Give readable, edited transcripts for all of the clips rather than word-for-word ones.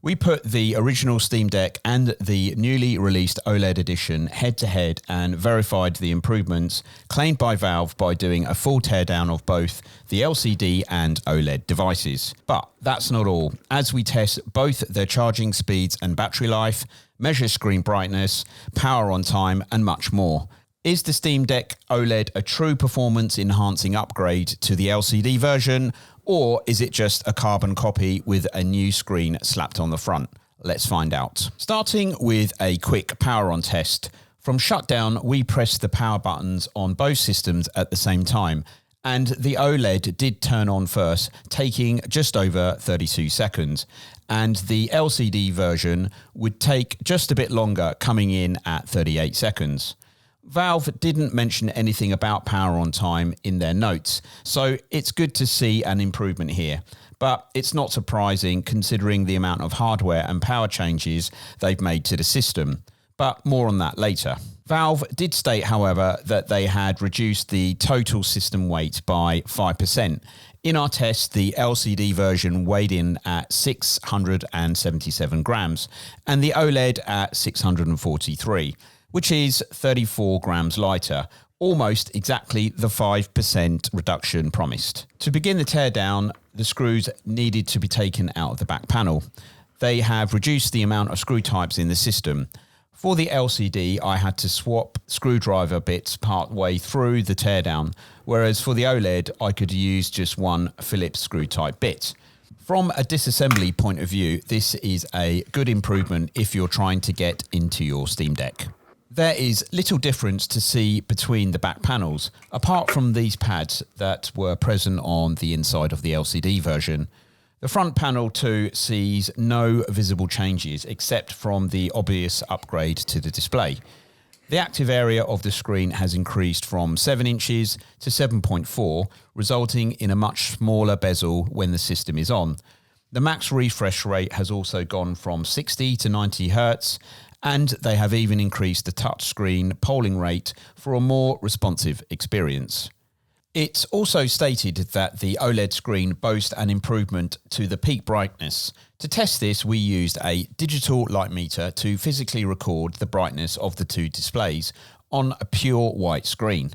We put the original Steam Deck and the newly released OLED edition head to head and verified the improvements claimed by Valve by doing a full teardown of both the LCD and OLED devices. But that's not all, as we test both their charging speeds and battery life, measure screen brightness, power on time, and much more. Is the Steam Deck OLED a true performance-enhancing upgrade to the LCD version, or is it just a carbon copy with a new screen slapped on the front? Let's find out. Starting with a quick power on test. From shutdown, we pressed the power buttons on both systems at the same time, and the OLED did turn on first, taking just over 32 seconds. And the LCD version would take just a bit longer, coming in at 38 seconds. Valve didn't mention anything about power on time in their notes, so it's good to see an improvement here. But it's not surprising considering the amount of hardware and power changes they've made to the system. But more on that later. Valve did state, however, that they had reduced the total system weight by 5%. In our test, the LCD version weighed in at 677 grams and the OLED at 643. Which is 34 grams lighter, almost exactly the 5% reduction promised. To begin the teardown, the screws needed to be taken out of the back panel. They have reduced the amount of screw types in the system. For the LCD, I had to swap screwdriver bits part way through the teardown, whereas for the OLED, I could use just one Phillips screw type bit. From a disassembly point of view, this is a good improvement if you're trying to get into your Steam Deck. There is little difference to see between the back panels, apart from these pads that were present on the inside of the LCD version. The front panel too sees no visible changes except from the obvious upgrade to the display. The active area of the screen has increased from 7 inches to 7.4, resulting in a much smaller bezel when the system is on. The max refresh rate has also gone from 60 to 90 Hz, and they have even increased the touchscreen polling rate for a more responsive experience. It's also stated that the OLED screen boasts an improvement to the peak brightness. To test this, we used a digital light meter to physically record the brightness of the two displays on a pure white screen.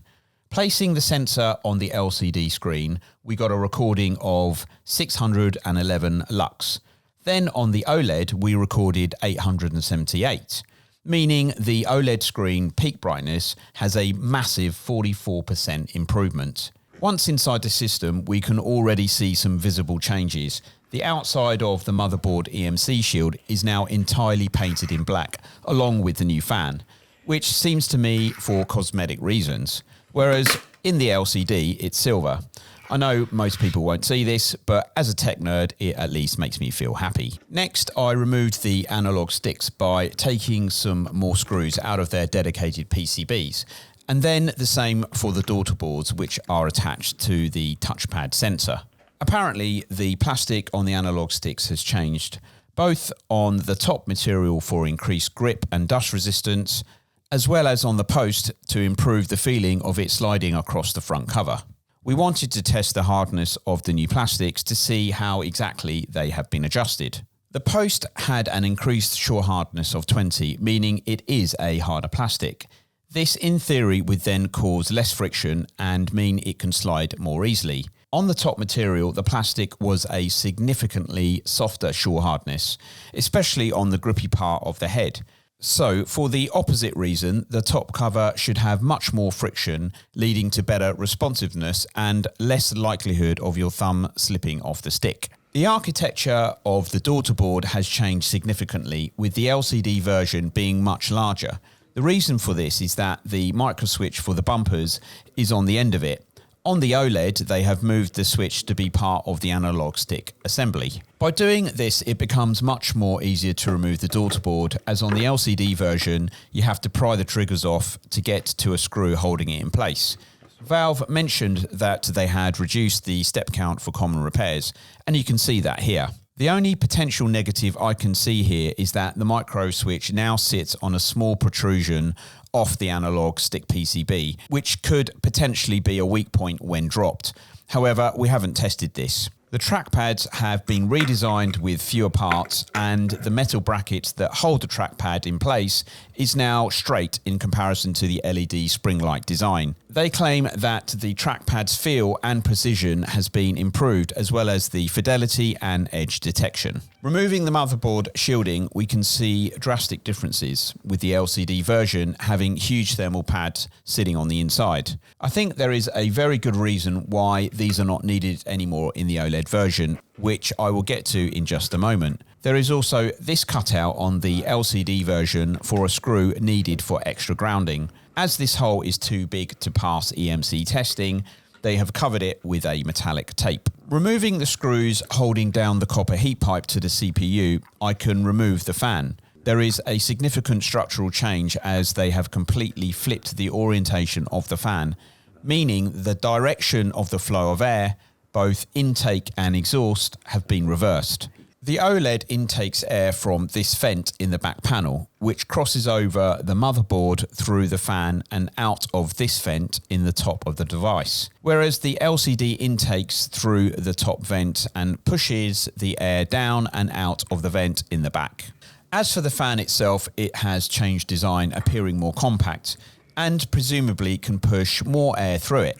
Placing the sensor on the LCD screen, we got a recording of 611 lux. Then on the OLED, we recorded 878, meaning the OLED screen peak brightness has a massive 44% improvement. Once inside the system, we can already see some visible changes. The outside of the motherboard EMC shield is now entirely painted in black, along with the new fan, which seems to me for cosmetic reasons, whereas in the LCD, it's silver. I know most people won't see this, but as a tech nerd, it at least makes me feel happy. Next, I removed the analog sticks by taking some more screws out of their dedicated PCBs, and then the same for the daughter boards, which are attached to the touchpad sensor. Apparently, the plastic on the analog sticks has changed, both on the top material for increased grip and dust resistance, as well as on the post to improve the feeling of it sliding across the front cover. We wanted to test the hardness of the new plastics to see how exactly they have been adjusted. The post had an increased shore hardness of 20, meaning it is a harder plastic. This in theory would then cause less friction and mean it can slide more easily. On the top material, the plastic was a significantly softer shore hardness, especially on the grippy part of the head. So, for the opposite reason, the top cover should have much more friction, leading to better responsiveness and less likelihood of your thumb slipping off the stick. The architecture of the daughter board has changed significantly, with the LCD version being much larger. The reason for this is that the microswitch for the bumpers is on the end of it. On the OLED, they have moved the switch to be part of the analog stick assembly. By doing this, it becomes much more easier to remove the daughter board, as on the LCD version, you have to pry the triggers off to get to a screw holding it in place. Valve mentioned that they had reduced the step count for common repairs, and you can see that here. The only potential negative I can see here is that the micro switch now sits on a small protrusion off the analog stick PCB, which could potentially be a weak point when dropped. However, we haven't tested this. The trackpads have been redesigned with fewer parts, and the metal brackets that hold the trackpad in place is now straight in comparison to the LED spring-like design. They claim that the trackpad's feel and precision has been improved, as well as the fidelity and edge detection. Removing the motherboard shielding, we can see drastic differences, with the LCD version having huge thermal pads sitting on the inside. I think there is a very good reason why these are not needed anymore in the OLED version, which I will get to in just a moment. There is also this cutout on the LCD version for a screw needed for extra grounding. As this hole is too big to pass EMC testing, they have covered it with a metallic tape. Removing the screws holding down the copper heat pipe to the CPU, I can remove the fan. There is a significant structural change as they have completely flipped the orientation of the fan, meaning the direction of the flow of air, both intake and exhaust, have been reversed. The OLED intakes air from this vent in the back panel, which crosses over the motherboard through the fan and out of this vent in the top of the device, whereas the LCD intakes through the top vent and pushes the air down and out of the vent in the back. As for the fan itself, it has changed design, appearing more compact and presumably can push more air through it.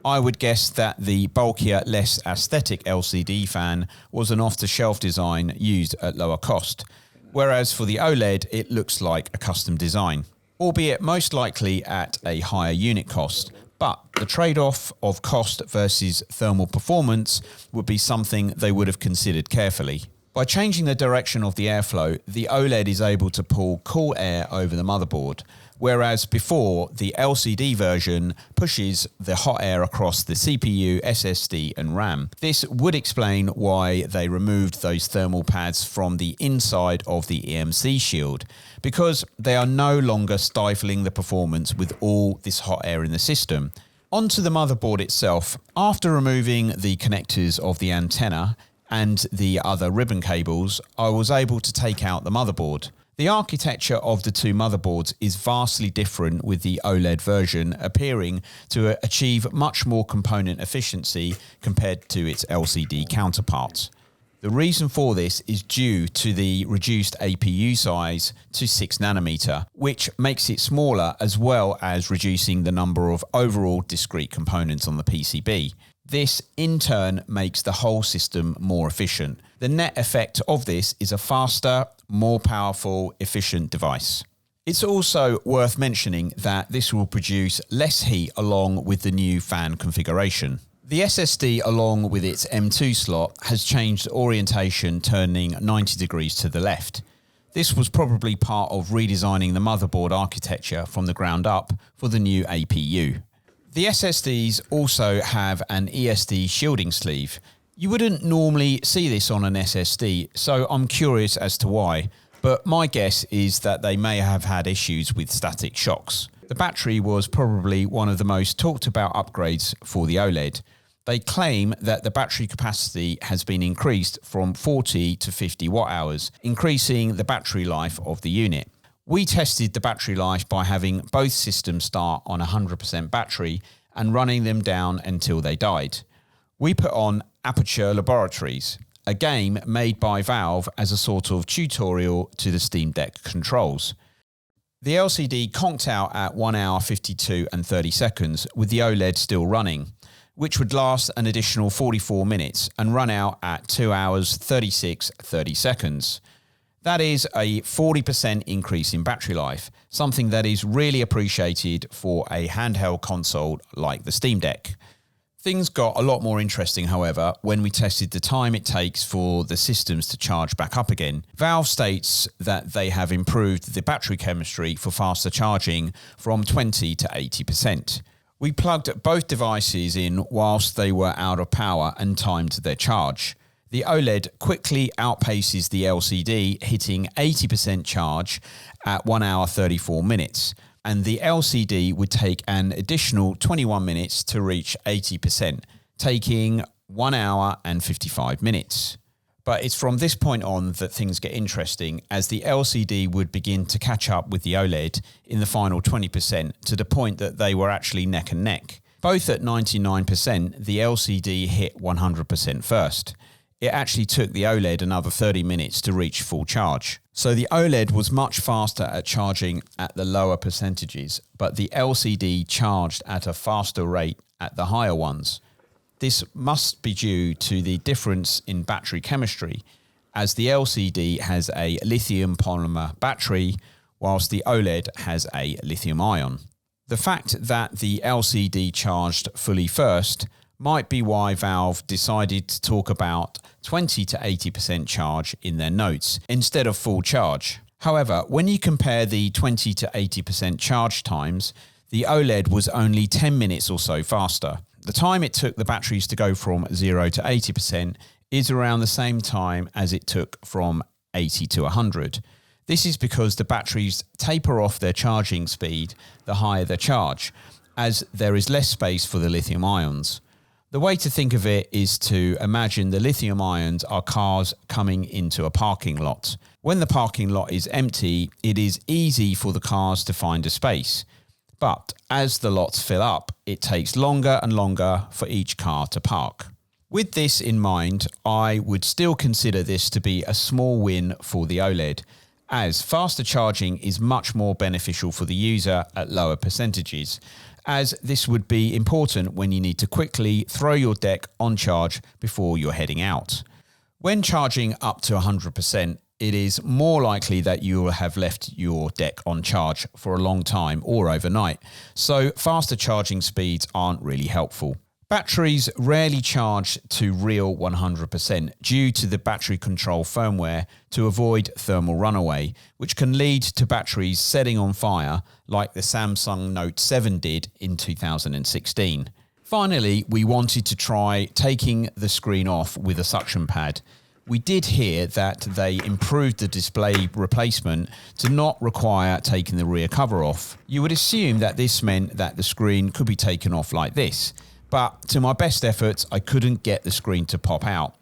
I would guess that the bulkier, less aesthetic LCD fan was an off-the-shelf design used at lower cost, whereas for the OLED it looks like a custom design, albeit most likely at a higher unit cost. But the trade-off of cost versus thermal performance would be something they would have considered carefully. By changing the direction of the airflow, the OLED is able to pull cool air over the motherboard, whereas before, the LCD version pushes the hot air across the CPU, SSD and RAM. This would explain why they removed those thermal pads from the inside of the EMC shield, because they are no longer stifling the performance with all this hot air in the system. Onto the motherboard itself, after removing the connectors of the antenna and the other ribbon cables, I was able to take out the motherboard. The architecture of the two motherboards is vastly different, with the OLED version appearing to achieve much more component efficiency compared to its LCD counterparts. The reason for this is due to the reduced APU size to 6nm, which makes it smaller, as well as reducing the number of overall discrete components on the PCB. This, in turn, makes the whole system more efficient. The net effect of this is a faster, more powerful, efficient device. It's also worth mentioning that this will produce less heat along with the new fan configuration. The SSD, along with its M2 slot, has changed orientation, turning 90 degrees to the left. This was probably part of redesigning the motherboard architecture from the ground up for the new APU. The SSDs also have an ESD shielding sleeve. You wouldn't normally see this on an SSD, so I'm curious as to why, but my guess is that they may have had issues with static shocks. The battery was probably one of the most talked about upgrades for the OLED. They claim that the battery capacity has been increased from 40 to 50 watt hours, increasing the battery life of the unit. We tested the battery life by having both systems start on 100% battery and running them down until they died. We put on Aperture Laboratories, a game made by Valve as a sort of tutorial to the Steam Deck controls. The LCD conked out at 1 hour 52 and 30 seconds with the OLED still running, which would last an additional 44 minutes and run out at 2 hours 30 seconds. That is a 40% increase in battery life, something that is really appreciated for a handheld console like the Steam Deck. Things got a lot more interesting, however, when we tested the time it takes for the systems to charge back up again. Valve states that they have improved the battery chemistry for faster charging from 20 to 80%. We plugged both devices in whilst they were out of power and timed their charge. The OLED quickly outpaces the LCD, hitting 80% charge at 1 hour 34 minutes, and the LCD would take an additional 21 minutes to reach 80%, taking 1 hour and 55 minutes. But it's from this point on that things get interesting, as the LCD would begin to catch up with the OLED in the final 20% to the point that they were actually neck and neck. Both at 99%, the LCD hit 100% first. It actually took the OLED another 30 minutes to reach full charge. So the OLED was much faster at charging at the lower percentages, but the LCD charged at a faster rate at the higher ones. This must be due to the difference in battery chemistry, as the LCD has a lithium polymer battery, whilst the OLED has a lithium ion. The fact that the LCD charged fully first might be why Valve decided to talk about 20 to 80% charge in their notes instead of full charge. However, when you compare the 20 to 80% charge times, the OLED was only 10 minutes or so faster. The time it took the batteries to go from 0 to 80% is around the same time as it took from 80 to 100. This is because the batteries taper off their charging speed the higher the charge, as there is less space for the lithium ions. The way to think of it is to imagine the lithium ions are cars coming into a parking lot. When the parking lot is empty, it is easy for the cars to find a space. But as the lots fill up, it takes longer and longer for each car to park. With this in mind, I would still consider this to be a small win for the OLED, as faster charging is much more beneficial for the user at lower percentages, as this would be important when you need to quickly throw your deck on charge before you're heading out. When charging up to 100%, it is more likely that you will have left your deck on charge for a long time or overnight, so faster charging speeds aren't really helpful. Batteries rarely charge to real 100% due to the battery control firmware to avoid thermal runaway, which can lead to batteries setting on fire like the Samsung Note 7 did in 2016. Finally, we wanted to try taking the screen off with a suction pad. We did hear that they improved the display replacement to not require taking the rear cover off. You would assume that this meant that the screen could be taken off like this. But to my best efforts, I couldn't get the screen to pop out.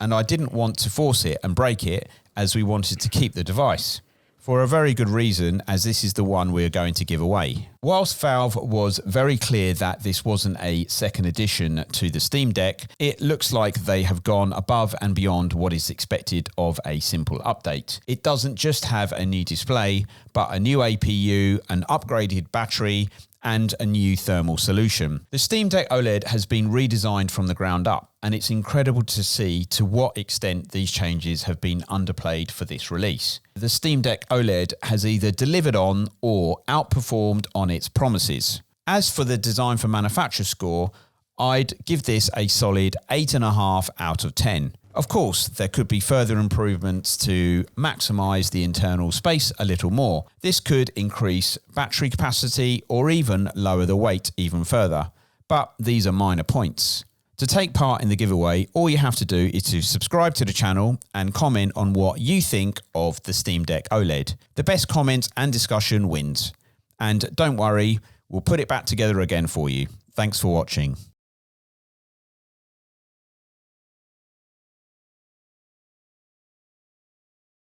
And I didn't want to force it and break it, as we wanted to keep the device. For a very good reason, as this is the one we're going to give away. Whilst Valve was very clear that this wasn't a second edition to the Steam Deck, it looks like they have gone above and beyond what is expected of a simple update. It doesn't just have a new display, but a new APU, an upgraded battery, and a new thermal solution. The Steam Deck OLED has been redesigned from the ground up, and it's incredible to see to what extent these changes have been underplayed for this release. The Steam Deck OLED has either delivered on or outperformed on its promises. As for the design for manufacturer score, I'd give this a solid 8.5 out of 10. Of course, there could be further improvements to maximise the internal space a little more. This could increase battery capacity or even lower the weight even further. But these are minor points. To take part in the giveaway, all you have to do is to subscribe to the channel and comment on what you think of the Steam Deck OLED. The best comment and discussion wins. And don't worry, we'll put it back together again for you. Thanks for watching.